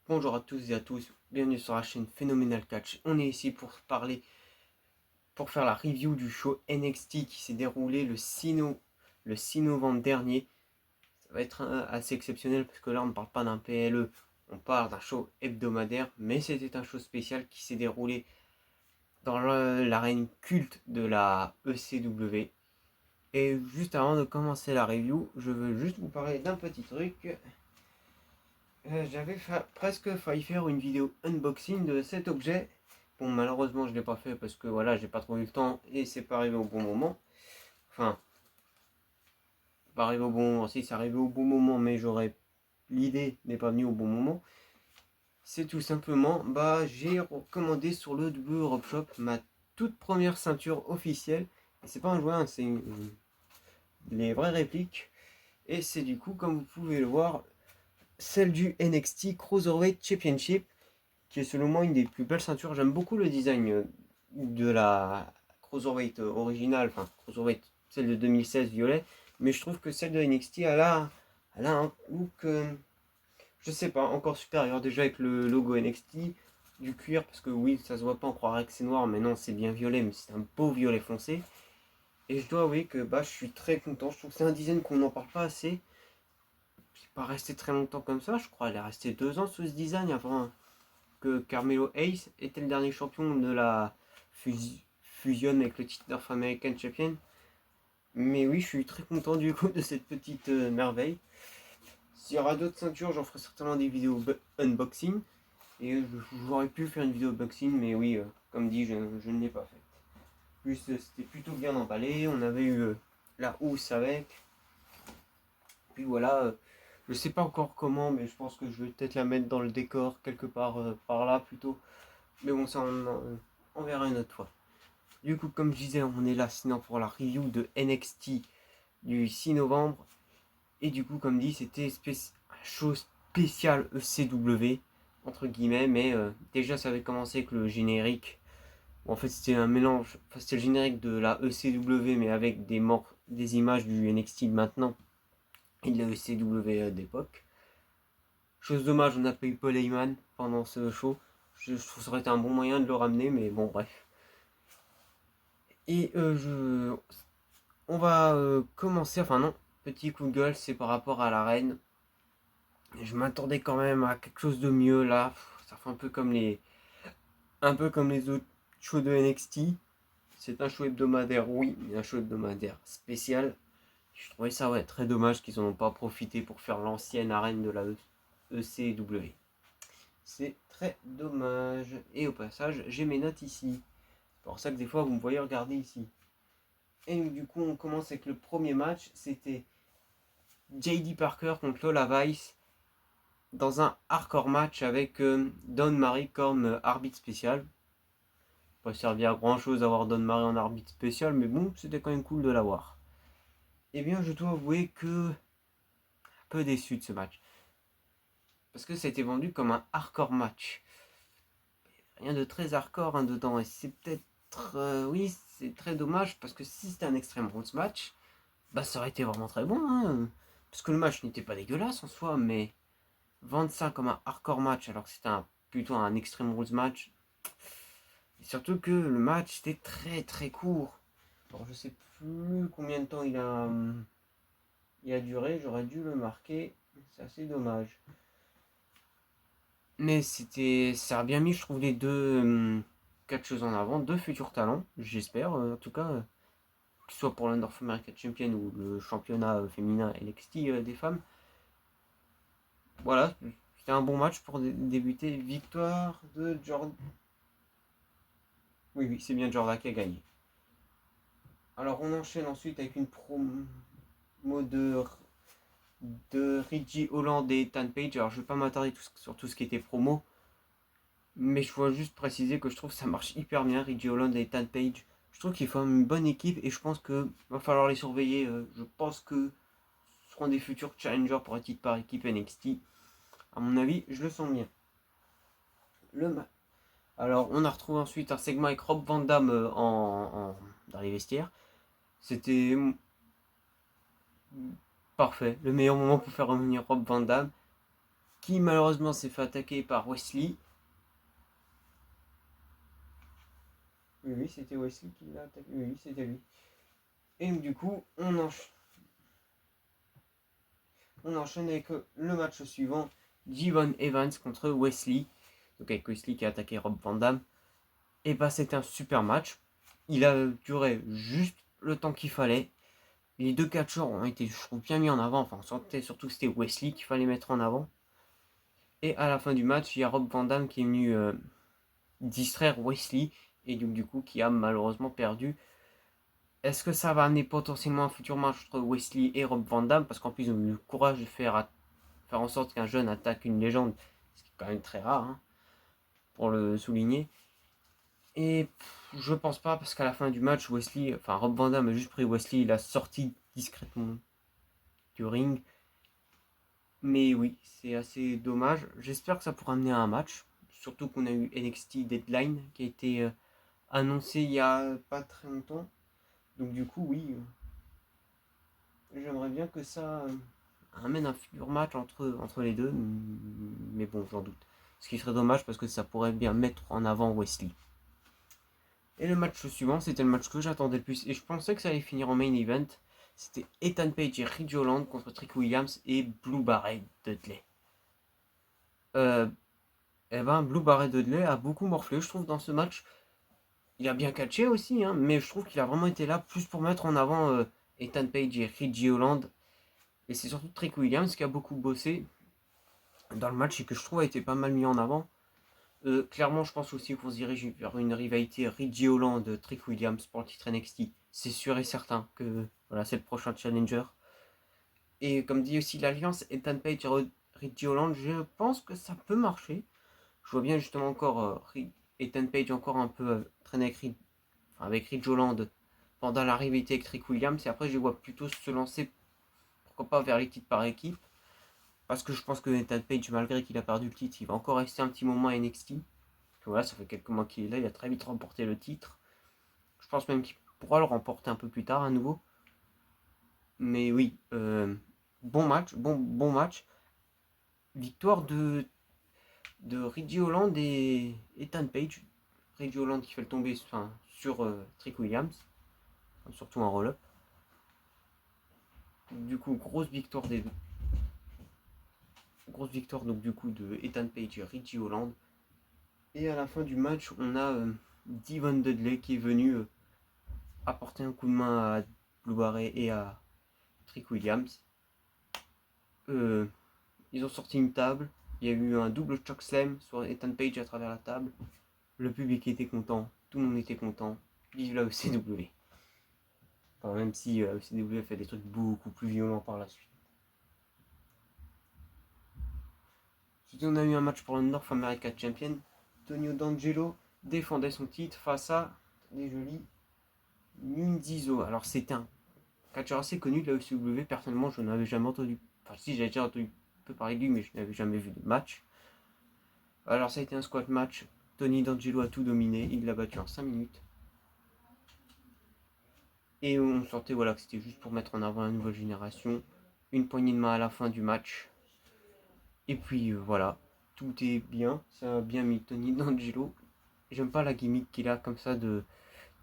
Bonjour à tous et à tous, bienvenue sur la chaîne Phénoménal Catch. On est ici pour faire la review du show NXT qui s'est déroulé le 6 novembre dernier. Ça va être assez exceptionnel parce que là on ne parle pas d'un PLE, on parle d'un show hebdomadaire, mais c'était un show spécial qui s'est déroulé dans l'arène culte de la ECW. Et juste avant de commencer la review, je veux juste vous parler d'un petit truc. J'avais presque failli faire une vidéo unboxing de cet objet. Bon, malheureusement, je ne l'ai pas fait parce que voilà, j'ai pas trop eu le temps et c'est pas arrivé au bon moment. Enfin, pas arrivé au bon moment. Si, c'est arrivé au bon moment, mais l'idée n'est pas venue au bon moment. C'est tout simplement, j'ai recommandé sur le W Europe Shop ma toute première ceinture officielle. Et c'est pas un jouet, hein, c'est les vraies répliques. Et c'est du coup, comme vous pouvez le voir, celle du NXT Cruiserweight Championship, qui est selon moi une des plus belles ceintures. J'aime beaucoup le design de la Cruiserweight originale, enfin Cruiserweight, celle de 2016 violet, mais je trouve que celle de NXT, elle a un look, je sais pas, encore supérieur déjà avec le logo NXT, du cuir, parce que oui, ça se voit pas, on croirait que c'est noir, mais non, c'est bien violet, mais c'est un beau violet foncé. Et je dois avouer que je suis très content, je trouve que c'est un design qu'on n'en parle pas assez. C'est pas resté très longtemps comme ça, je crois, elle est restée 2 ans sous ce design avant que Carmelo Hayes était le dernier champion de la fusion avec le titre North American Champion. Mais oui, je suis très content du coup de cette petite merveille. S'il y aura d'autres ceintures, j'en ferai certainement des vidéos unboxing. Et j'aurais pu faire une vidéo unboxing, mais oui, comme dit, je ne l'ai pas fait. Plus c'était plutôt bien emballé, on avait eu la housse avec. Puis voilà, je sais pas encore comment, mais je pense que je vais peut-être la mettre dans le décor quelque part par là plutôt. Mais bon, ça on verra une autre fois. Du coup, comme je disais, on est là sinon pour la review de NXT du 6 novembre. Et du coup, comme dit, c'était un show spécial ECW, entre guillemets. Mais déjà, ça avait commencé avec le générique. En fait, c'était un mélange. Enfin, c'était le générique de la ECW, mais avec des images du NXT de maintenant et de la ECW d'époque. Chose dommage, on n'a pas eu Paul Heyman pendant ce show. Je trouve que ça aurait été un bon moyen de le ramener, mais bon, bref. Et on va commencer, enfin non, petit coup de gueule, c'est par rapport à l'arène. Je m'attendais quand même à quelque chose de mieux là. Ça fait un peu comme les autres shows de NXT. C'est un show hebdomadaire, oui, mais un show hebdomadaire spécial. Je trouvais ça très dommage qu'ils n'en ont pas profité pour faire l'ancienne arène de la ECW. C'est très dommage. Et au passage, j'ai mes notes ici. C'est pour ça que des fois vous me voyez regarder ici. Et du coup, on commence avec le premier match. C'était JD Parker contre Lola Vice dans un hardcore match avec Don Marie comme arbitre spécial. Pas servi à grand chose d'avoir Don Marie en arbitre spécial, mais bon, c'était quand même cool de l'avoir. Eh bien, je dois avouer que un peu déçu de ce match. Parce que ça a été vendu comme un hardcore match. Rien de très hardcore hein, dedans. Et c'est peut-être. Oui, c'est très dommage parce que si c'était un Extreme Rules match, ça aurait été vraiment très bon. Hein. Parce que le match n'était pas dégueulasse en soi, mais vendre ça comme un hardcore match alors que c'était plutôt un Extreme Rules match. Et surtout que le match était très très court. Alors je sais plus combien de temps il a duré, j'aurais dû le marquer. C'est assez dommage. Mais ça a bien mis, je trouve, les deux quatre choses en avant, deux futurs talents, j'espère, en tout cas, que ce soit pour le North American Champion ou le championnat féminin NXT des femmes. Voilà, c'était un bon match pour débuter. Victoire de Jordan. Oui, oui, c'est bien Jordan qui a gagné. Alors on enchaîne ensuite avec une promo de Richie Holland et Tan Page. Alors je vais pas m'attarder sur tout ce qui était promo, mais je dois juste préciser que je trouve que ça marche hyper bien, Richie Holland et Tan Page. Je trouve qu'ils forment une bonne équipe et je pense qu'il va falloir les surveiller. Je pense que ce seront des futurs challengers pour un titre par équipe NXT. À mon avis, je le sens bien. Alors, on a retrouvé ensuite un segment avec Rob Van Dam dans les vestiaires. C'était parfait. Le meilleur moment pour faire revenir Rob Van Dam, qui malheureusement s'est fait attaquer par Wesley. Oui, c'était Wesley qui l'a attaqué. Oui, c'était lui. Et du coup, on enchaîne avec le match suivant. Javon Evans contre Wesley. Donc avec Wesley qui a attaqué Rob Van Dam. Et bah c'était un super match. Il a duré juste le temps qu'il fallait. Les deux catcheurs ont été, je trouve, bien mis en avant. Enfin, on sentait surtout que c'était Wesley qu'il fallait mettre en avant. Et à la fin du match, il y a Rob Van Dam qui est venu distraire Wesley. Et donc, du coup, qui a malheureusement perdu. Est-ce que ça va amener potentiellement un futur match entre Wesley et Rob Van Dam? Parce qu'en plus, ils ont eu le courage de faire en sorte qu'un jeune attaque une légende. Ce qui est quand même très rare, hein, pour le souligner. Et je pense pas, parce qu'à la fin du match, Rob Van Dam a juste pris Wesley, il a sorti discrètement du ring. Mais oui, c'est assez dommage. J'espère que ça pourra amener à un match. Surtout qu'on a eu NXT Deadline qui a été annoncé il y a pas très longtemps. Donc du coup, oui, j'aimerais bien que ça amène un futur match entre les deux. Mais bon, j'en doute. Ce qui serait dommage parce que ça pourrait bien mettre en avant Wesley. Et le match suivant, c'était le match que j'attendais le plus. Et je pensais que ça allait finir en main event. C'était Ethan Page et Ridge Holland contre Trick Williams et Blue Barret Dudley. Blue Barret Dudley a beaucoup morflé, je trouve, dans ce match. Il a bien catché aussi, hein, mais je trouve qu'il a vraiment été là plus pour mettre en avant Ethan Page et Ridge Holland. Et c'est surtout Trick Williams qui a beaucoup bossé dans le match et que je trouve a été pas mal mis en avant. Clairement, je pense aussi qu'on se dirige vers une rivalité Ridge Holland Trick Williams pour le titre NXT. C'est sûr et certain que voilà, c'est le prochain challenger. Et comme dit aussi l'Alliance, Ethan Page et Ridge Holland, je pense que ça peut marcher. Je vois bien justement encore Ethan Page encore un peu traîner avec Ridge Holland pendant la rivalité avec Trick Williams. Et après, je vois plutôt se lancer, pourquoi pas, vers les titres par équipe. Parce que je pense que Ethan Page, malgré qu'il a perdu le titre, il va encore rester un petit moment à NXT. Voilà, ça fait quelques mois qu'il est là, il a très vite remporté le titre. Je pense même qu'il pourra le remporter un peu plus tard à nouveau. Mais oui, bon match. Victoire de Ridge Holland et Ethan Page. Ridge Holland qui fait le tomber sur Trick Williams, surtout un roll-up. Du coup, grosse victoire donc du coup de Ethan Page et Ridge Holland. Et à la fin du match, on a Devon Dudley qui est venu apporter un coup de main à Blue Barret et à Trick Williams. Ils ont sorti une table. Il y a eu un double chokeslam sur Ethan Page à travers la table. Le public était content. Tout le monde était content. Vive la ECW. Enfin, même si la ECW fait des trucs beaucoup plus violents par la suite. Ensuite, on a eu un match pour le North America Champion. Tonio D'Angelo défendait son titre face à des jolis Nunzizo. Alors, c'est un catcheur assez connu de la ECW. Personnellement, je n'avais jamais entendu. Enfin, si, j'avais déjà entendu un peu parler de lui, mais je n'avais jamais vu de match. Alors, ça a été un squat match. Tony D'Angelo a tout dominé. Il l'a battu en 5 minutes. Et on sentait voilà, que c'était juste pour mettre en avant la nouvelle génération. Une poignée de main à la fin du match. Et puis voilà, tout est bien. Ça a bien mis Tony D'Angelo. J'aime pas la gimmick qu'il a comme ça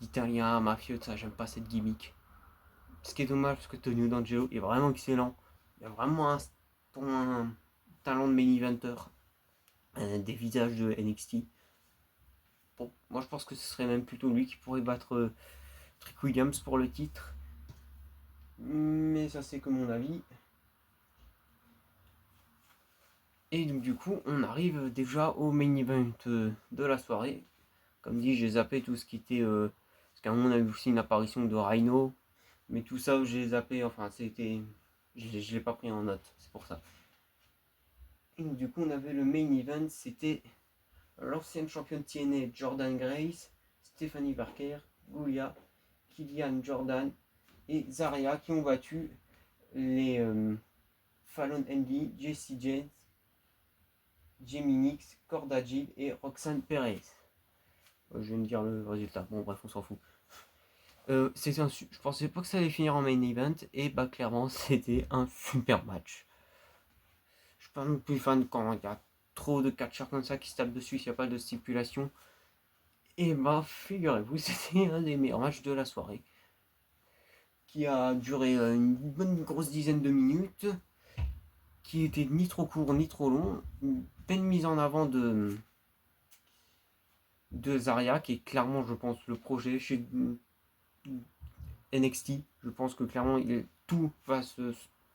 d'italien, mafieux, ça. J'aime pas cette gimmick. Ce qui est dommage parce que Tony D'Angelo est vraiment excellent. Il a vraiment un talent de main eventer. Des visages de NXT. Bon, moi je pense que ce serait même plutôt lui qui pourrait battre Trick Williams pour le titre. Mais ça c'est que mon avis. Et donc du coup on arrive déjà au main event de la soirée. Comme dit, j'ai zappé tout ce qui était... parce qu'à un moment on a eu aussi une apparition de Rhino. Mais tout ça j'ai zappé, enfin c'était... Je l'ai pas pris en note, c'est pour ça. Et donc du coup on avait le main event, c'était l'ancienne championne TNA Jordan Grace, Stephanie Barker, Goulia, Killian Jordan et Zarya qui ont battu les Fallon Henley, Jessie James, Jamie Nix, Corda Jill et Roxanne Perez. Je vais me dire le résultat. Bon bref, on s'en fout. Je pensais pas que ça allait finir en main event et bah clairement c'était un super match. pas non plus fan quand il y a trop de catcheurs comme ça qui se tapent dessus s'il n'y a pas de stipulation. Et bah, figurez-vous, c'était un des meilleurs matchs de la soirée, qui a duré une bonne grosse dizaine de minutes, qui était ni trop court ni trop long. Une belle mise en avant de Zarya, qui est clairement, je pense, le projet chez NXT. Je pense que clairement, tout va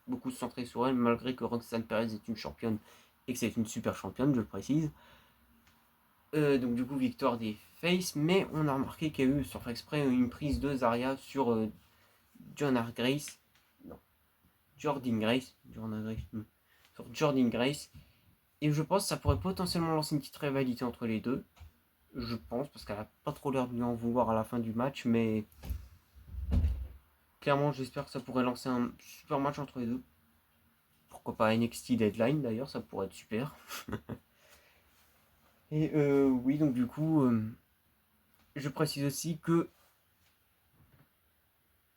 beaucoup se centrer sur elle, malgré que Roxanne Perez est une championne et que c'est une super championne, je le précise. Donc du coup, victoire des Face, mais on a remarqué qu'il y a eu, sans faire exprès, une prise de Zarya sur Jordan Grace. Non, Jordan Grace. Sur Jordan Grace. Et je pense que ça pourrait potentiellement lancer une petite rivalité entre les deux. Je pense, parce qu'elle a pas trop l'air de lui en vouloir à la fin du match, mais clairement, j'espère que ça pourrait lancer un super match entre les deux. Pourquoi pas NXT Deadline d'ailleurs, ça pourrait être super. Et oui, donc du coup, je précise aussi que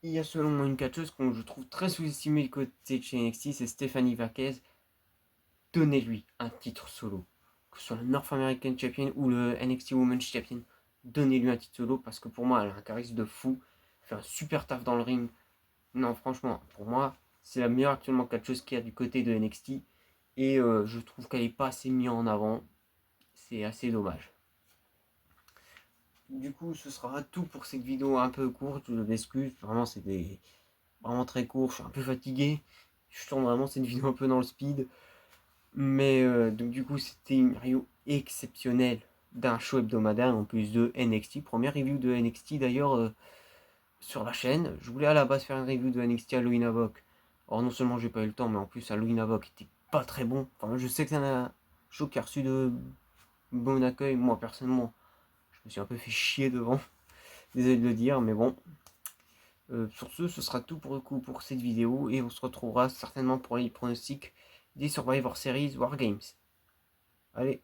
il y a selon moi une catcheuse que je trouve très sous-estimée du côté de chez NXT, c'est Stephanie Vacquez. Donnez-lui un titre solo. Que ce soit le North American Champion ou le NXT Women's Champion. Donnez-lui un titre solo parce que pour moi, elle a un charisme de fou. Elle fait un super taf dans le ring. Non, franchement, pour moi, c'est la meilleure actuellement catcheuse qu'il y a du côté de NXT. Et je trouve qu'elle n'est pas assez mise en avant. C'est assez dommage. Du coup, ce sera tout pour cette vidéo un peu courte. Je m'excuse. Vraiment, c'était vraiment très court. Je suis un peu fatigué. Je tourne vraiment cette vidéo un peu dans le speed. Mais donc du coup, c'était une review exceptionnelle d'un show hebdomadaire en plus de NXT. Première review de NXT d'ailleurs sur la chaîne. Je voulais à la base faire une review de NXT Halloween Havoc. Or non seulement j'ai pas eu le temps, mais en plus Halloween Havoc était pas très bon. Enfin, je sais que c'est un show qui a reçu de bon accueil. Moi personnellement, je me suis un peu fait chier devant. Désolé de le dire, mais bon. Sur ce sera tout pour le coup pour cette vidéo et on se retrouvera certainement pour les pronostics des Survivor Series Wargames. Allez.